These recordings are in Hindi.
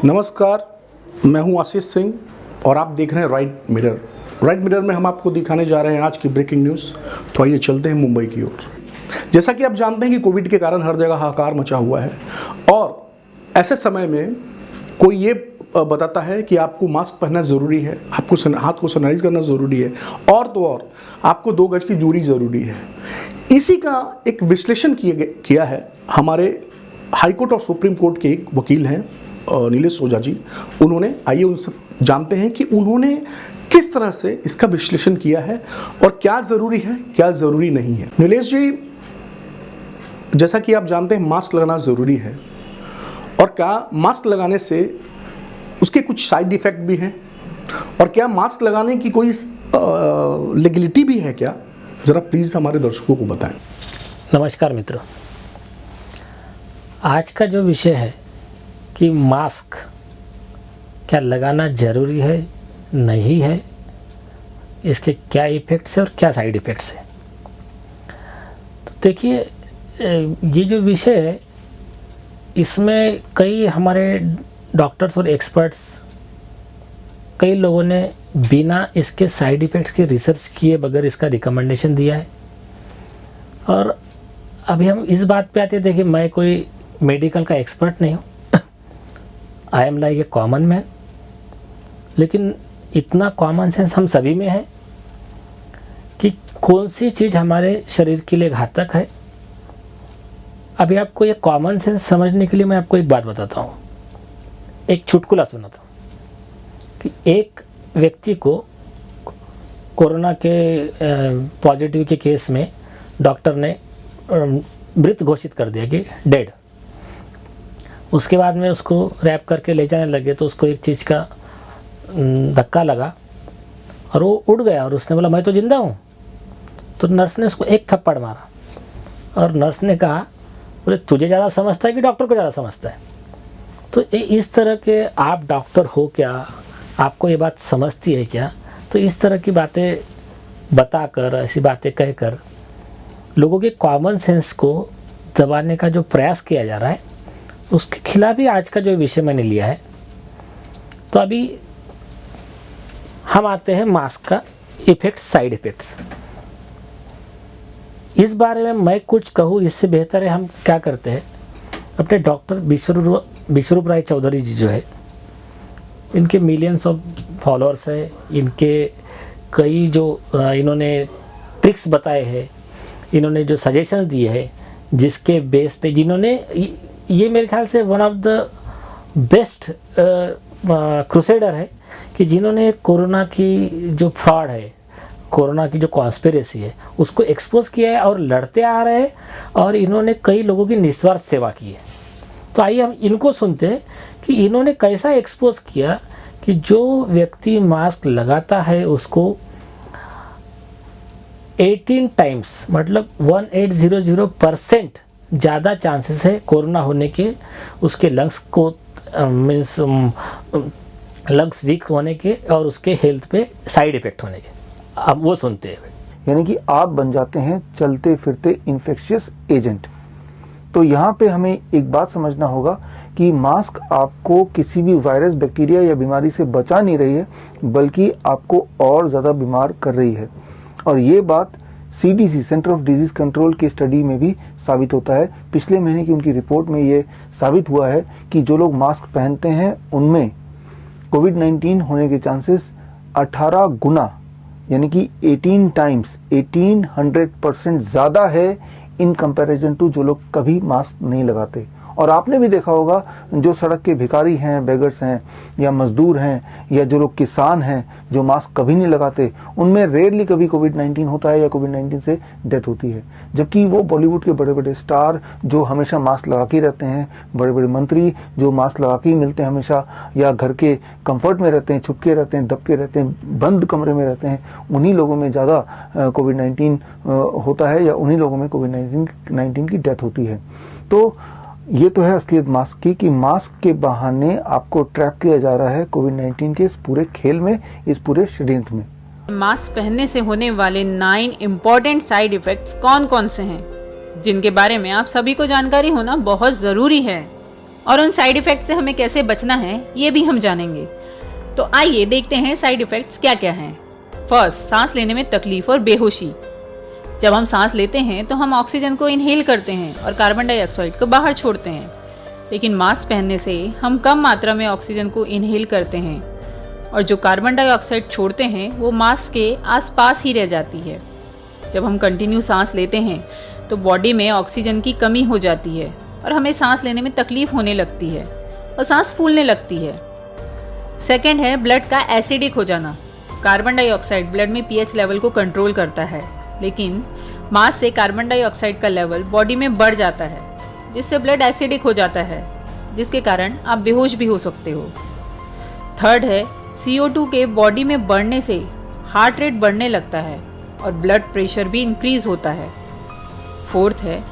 नमस्कार, मैं हूं आशीष सिंह और आप देख रहे हैं राइट मिरर। राइट मिरर में हम आपको दिखाने जा रहे हैं आज की ब्रेकिंग न्यूज़। तो आइए चलते हैं मुंबई की ओर। जैसा कि आप जानते हैं कि कोविड के कारण हर जगह हाहाकार मचा हुआ है और ऐसे समय में कोई ये बताता है कि आपको मास्क पहनना ज़रूरी है, आपको हाथ को सैनिटाइज करना ज़रूरी है और तो और आपको 2 गज की दूरी ज़रूरी है। इसी का एक विश्लेषण किया है हमारे हाईकोर्ट और सुप्रीम कोर्ट के एक वकील हैं नीलेश ओझा जी। उन्होंने, आइए उनसे जानते हैं कि उन्होंने किस तरह से इसका विश्लेषण किया है और क्या ज़रूरी है क्या ज़रूरी नहीं है। नीलेश जी, जैसा कि आप जानते हैं मास्क लगाना ज़रूरी है और क्या मास्क लगाने से उसके कुछ साइड इफ़ेक्ट भी हैं और क्या मास्क लगाने की कोई लीगलिटी भी है क्या, ज़रा प्लीज़ हमारे दर्शकों को बताएं। नमस्कार मित्रों, आज का जो विषय है कि मास्क क्या लगाना ज़रूरी है नहीं है, इसके क्या इफ़ेक्ट्स है और क्या साइड इफ़ेक्ट्स है। तो देखिए, ये जो विषय है इसमें कई हमारे डॉक्टर्स और एक्सपर्ट्स, कई लोगों ने बिना इसके साइड इफ़ेक्ट्स के रिसर्च किए बगैर इसका रिकमेंडेशन दिया है। और अभी हम इस बात पे आते हैं, देखिए मैं कोई मेडिकल का एक्सपर्ट नहीं हूँ, I am like a common man, लेकिन इतना कॉमन सेंस हम सभी में है कि कौन सी चीज़ हमारे शरीर के लिए घातक है। अभी आपको ये कॉमन सेंस समझने के लिए मैं आपको एक बात बताता हूँ। एक चुटकुला सुनाता हूँ कि एक व्यक्ति को कोरोना के पॉजिटिव के केस में डॉक्टर ने मृत घोषित कर दिया कि डेड। उसके बाद में उसको रैप करके ले जाने लगे तो उसको एक चीज़ का धक्का लगा और वो उड़ गया और उसने बोला मैं तो जिंदा हूँ। तो नर्स ने उसको एक थप्पड़ मारा और नर्स ने कहा, बोले तुझे ज़्यादा समझता है कि डॉक्टर को ज़्यादा समझता है। तो इस तरह के आप डॉक्टर हो क्या, आपको ये बात समझती है क्या? तो इस तरह की बातें बताकर, ऐसी बातें कहकर लोगों के कॉमन सेंस को दबाने का जो प्रयास किया जा रहा है, उसके खिलाफ ही आज का जो विषय मैंने लिया है। तो अभी हम आते हैं मास्क का इफ़ेक्ट्स, साइड इफ़ेक्ट्स। इस बारे में मैं कुछ कहूँ इससे बेहतर है हम क्या करते हैं, अपने डॉक्टर विश्वरूप राय चौधरी जी जो है, इनके मिलियंस ऑफ फॉलोअर्स है, इनके कई जो इन्होंने ट्रिक्स बताए हैं, इन्होंने जो सजेशन दिए हैं, जिसके बेस पे जिन्होंने ये मेरे ख्याल से one of the best crusader है कि जिन्होंने कोरोना की जो फ्रॉड है, कोरोना की जो कॉन्स्पिरेसी है, उसको एक्सपोज किया है और लड़ते आ रहे हैं और इन्होंने कई लोगों की निस्वार्थ सेवा की है। तो आइए हम इनको सुनते हैं कि इन्होंने कैसा एक्सपोज किया कि जो व्यक्ति मास्क लगाता है उसको 18 टाइम्स, मतलब 1800% ज़्यादा चांसेस है कोरोना होने के, उसके लंग्स को मीन्स लंग्स वीक होने के और उसके हेल्थ पे साइड इफ़ेक्ट होने के। अब वो सुनते हैं। यानी कि आप बन जाते हैं चलते फिरते इन्फेक्शियस एजेंट। तो यहाँ पे हमें एक बात समझना होगा कि मास्क आपको किसी भी वायरस, बैक्टीरिया या बीमारी से बचा नहीं रही है, बल्कि आपको और ज़्यादा बीमार कर रही है। और ये बात CDC, centre of disease control की स्टडी में भी साबित होता है। पिछले महीने की उनकी रिपोर्ट में ये साबित हुआ है कि जो लोग मास्क पहनते हैं उनमें कोविड-19 होने के चांसेस 18 गुना, यानी कि 18 टाइम्स, 1800% ज़्यादा है इन कंपैरिजन टू जो लोग कभी मास्क नहीं लगाते। और आपने भी देखा होगा, जो सड़क के भिखारी हैं, बेगर्स हैं, या मजदूर हैं, या जो लोग किसान हैं जो मास्क कभी नहीं लगाते, उनमें रेयरली कभी कोविड-19 होता है या कोविड-19 से डेथ होती है। जबकि वो बॉलीवुड के बड़े बड़े स्टार जो हमेशा मास्क लगा के रहते हैं, बड़े बड़े मंत्री जो मास्क लगा के ही मिलते हैं हमेशा, या घर के कंफर्ट में रहते हैं, छुपके रहते हैं, दबके रहते हैं, बंद कमरे में रहते हैं, उन्हीं लोगों में ज़्यादा कोविड-19 होता है या उन्हीं लोगों में कोविड-19 की डेथ होती है। तो ये तो है असलियत मास्क की, कि मास्क के बहाने आपको ट्रैप किया जा रहा है कोविड-19 के इस पूरे खेल में, इस पूरे षड्यंत्र में। मास्क पहनने से होने वाले 9 इम्पोर्टेंट साइड इफेक्ट्स कौन कौन से हैं, जिनके बारे में आप सभी को जानकारी होना बहुत ज़रूरी है। और उन साइड इफेक्ट से हमें कैसे बचना है ये भी हम जानेंगे। तो आइए देखते हैं साइड इफेक्ट्स क्या क्या हैं। फर्स्ट, सांस लेने में तकलीफ और बेहोशी। जब हम सांस लेते हैं तो हम ऑक्सीजन को इनहेल करते हैं और कार्बन डाइऑक्साइड को बाहर छोड़ते हैं, लेकिन मास्क पहनने से हम कम मात्रा में ऑक्सीजन को इनहेल करते हैं और जो कार्बन डाइऑक्साइड छोड़ते हैं वो मास्क के आसपास ही रह जाती है। जब हम कंटिन्यू सांस लेते हैं तो बॉडी में ऑक्सीजन की कमी हो जाती है और हमें सांस लेने में तकलीफ होने लगती है और सांस फूलने लगती है। सेकेंड है ब्लड का एसिडिक हो जाना। कार्बन डाइऑक्साइड ब्लड में पीएच लेवल को कंट्रोल करता है, लेकिन मास्क से कार्बन डाइऑक्साइड का लेवल बॉडी में बढ़ जाता है, जिससे ब्लड एसिडिक हो जाता है, जिसके कारण आप बेहोश भी हो सकते हो। थर्ड है CO2 के बॉडी में बढ़ने से हार्ट रेट बढ़ने लगता है और ब्लड प्रेशर भी इंक्रीज होता है। फोर्थ है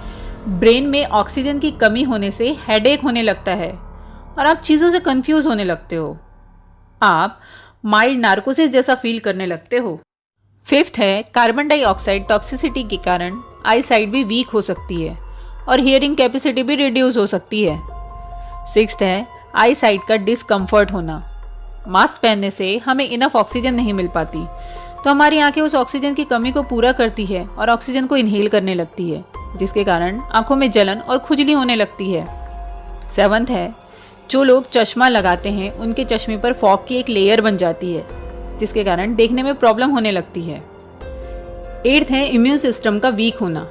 ब्रेन में ऑक्सीजन की कमी होने से हेडेक होने लगता है और आप चीज़ों से कंफ्यूज होने लगते हो। आप माइल्ड नार्कोसिस जैसा फील करने लगते हो। फिफ्थ है कार्बन डाइऑक्साइड टॉक्सिसिटी के कारण आई साइट भी वीक हो सकती है और हियरिंग कैपेसिटी भी रिड्यूस हो सकती है। सिक्स्थ है आई साइट का डिस्कम्फर्ट होना। मास्क पहनने से हमें इनफ ऑक्सीजन नहीं मिल पाती, तो हमारी आंखें उस ऑक्सीजन की कमी को पूरा करती है और ऑक्सीजन को इनहेल करने लगती है, जिसके कारण आंखों में जलन और खुजली होने लगती है। सेवंथ है जो लोग चश्मा लगाते हैं उनके चश्मे पर फॉग की एक लेयर बन जाती है, जिसके कारण देखने में प्रॉब्लम होने लगती है। एट्थ है इम्यून सिस्टम का वीक होना।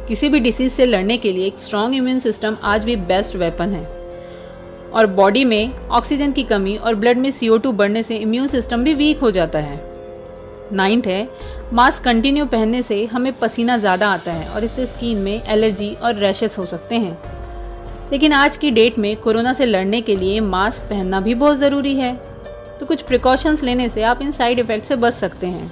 किसी भी डिसीज से लड़ने के लिए एक स्ट्रॉन्ग इम्यून सिस्टम आज भी बेस्ट वेपन है और बॉडी में ऑक्सीजन की कमी और ब्लड में CO2 बढ़ने से इम्यून सिस्टम भी वीक हो जाता है। नाइन्थ है मास्क कंटिन्यू पहनने से हमें पसीना ज़्यादा आता है और इससे स्किन में एलर्जी और रैशेस हो सकते हैं, लेकिन आज की डेट में कोरोना से लड़ने के लिए मास्क पहनना भी बहुत ज़रूरी है, तो कुछ प्रिकॉशंस लेने से आप इन साइड इफ़ेक्ट से बच सकते हैं।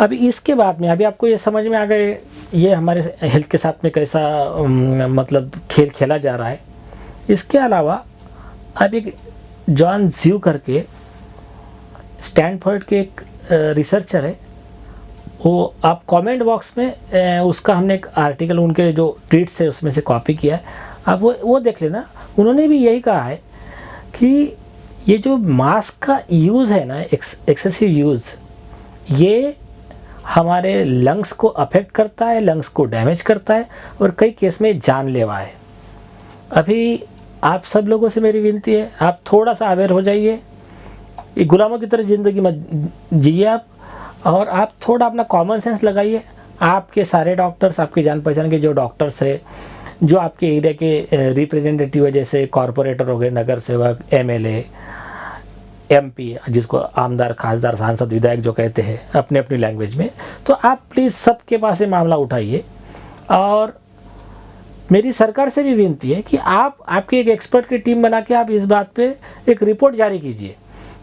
अभी इसके बाद में अभी आपको ये समझ में आ गए ये हमारे हेल्थ के साथ में कैसा मतलब खेल खेला जा रहा है। इसके अलावा अब एक जॉन ज्यू करके स्टैनफोर्ड के एक रिसर्चर है, वो आप कमेंट बॉक्स में उसका हमने एक आर्टिकल उनके जो ट्वीट्स है उसमें से कॉपी किया है, आप वो देख लेना। उन्होंने भी यही कहा है कि ये जो मास्क का यूज़ है ना, एक्सेसिव यूज़, ये हमारे लंग्स को अफेक्ट करता है, लंग्स को डैमेज करता है और कई केस में जानलेवा है। अभी आप सब लोगों से मेरी विनती है, आप थोड़ा सा अवेयर हो जाइए, ये गुलामों की तरह ज़िंदगी मत जिए आप, और आप थोड़ा अपना कॉमन सेंस लगाइए। आपके सारे डॉक्टर्स, आपकी जान पहचान के जो डॉक्टर्स है, जो आपके एरिया के रिप्रेजेंटेटिव है, जैसे कॉरपोरेटर हो गए, नगर सेवक, MLA, MP, जिसको आमदार, खासदार, सांसद, विधायक जो कहते हैं अपने अपनी लैंग्वेज में, तो आप प्लीज़ सबके पास ये मामला उठाइए। और मेरी सरकार से भी विनती है कि आप आपकी एक एक्सपर्ट की टीम बना के आप इस बात पे एक रिपोर्ट जारी कीजिए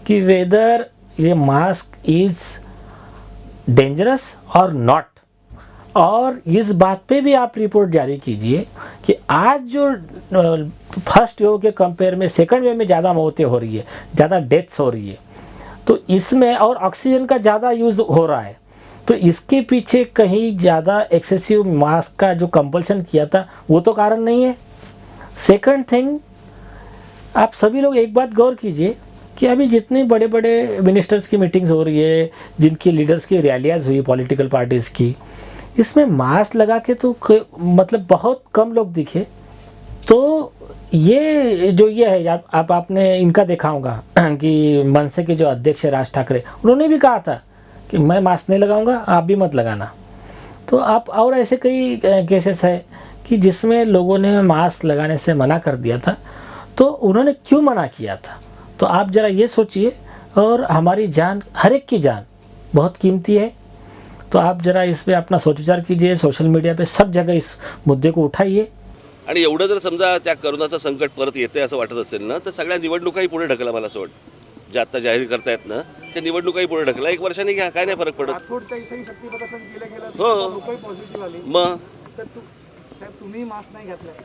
कि वेदर ये मास्क इज़ डेंजरस और नॉट, और इस बात पे भी आप रिपोर्ट जारी कीजिए कि आज जो फर्स्ट वेव के कंपेयर में सेकंड वेव में ज़्यादा मौतें हो रही है, ज़्यादा डेथ्स हो रही है, तो इसमें और ऑक्सीजन का ज़्यादा यूज़ हो रहा है, तो इसके पीछे कहीं ज़्यादा एक्सेसिव मास्क का जो कंपल्शन किया था वो तो कारण नहीं है। सेकंड थिंग, आप सभी लोग एक बात गौर कीजिए कि अभी जितने बड़े बड़े मिनिस्टर्स की मीटिंग्स हो रही है, जिनकी लीडर्स की रैलियाज़ हुई पॉलिटिकल पार्टीज़ की, इसमें मास्क लगा के तो मतलब बहुत कम लोग दिखे। तो ये जो ये है, आप आपने इनका देखा होगा कि मनसे के जो अध्यक्ष है राज ठाकरे, उन्होंने भी कहा था कि मैं मास्क नहीं लगाऊंगा, आप भी मत लगाना। तो आप और ऐसे कई केसेस है कि जिसमें लोगों ने मास्क लगाने से मना कर दिया था, तो उन्होंने क्यों मना किया था, तो आप ज़रा ये सोचिए। और हमारी जान, हर एक की जान बहुत कीमती है, तो आप जरा इस पर अपना सोच विचार कीजिए। सोशल मीडिया पे सब जगह इस मुद्दे को उठाइए। आणि एवढं जर समजा त्या करोनाचं संकट परत येते असं वाटत असेल ना, तर सगळ्या निवडणुकाही पुढे ढकला, मला असं वाटतं। जे आता जाहीर करतायत ना, त्या निवडणुकाही पुढे ढकला, 1 वर्षाने घ्या, काय नाही फरक पडत। हो, मग तुम्ही मास्क नाही घातलाय,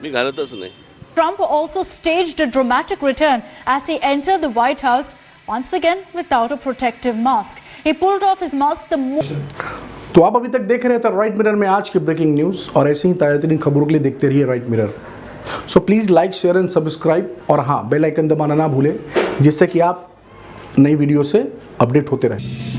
मी घालतच नाही। Trump also staged a dramatic return as he entered the White House, once again without a protective mask. He pulled off his mask the moment. तो आप अभी तक देख रहे थे राइट मिरर में आज की ब्रेकिंग न्यूज़, और ऐसे ही ताज़ा तरीन खबरों के लिए देखते रहिए right mirror. So please like, share and subscribe, और हाँ, बेल आइकन दबाना ना भूलें, जिससे कि आप नई वीडियो से अपडेट होते रहें।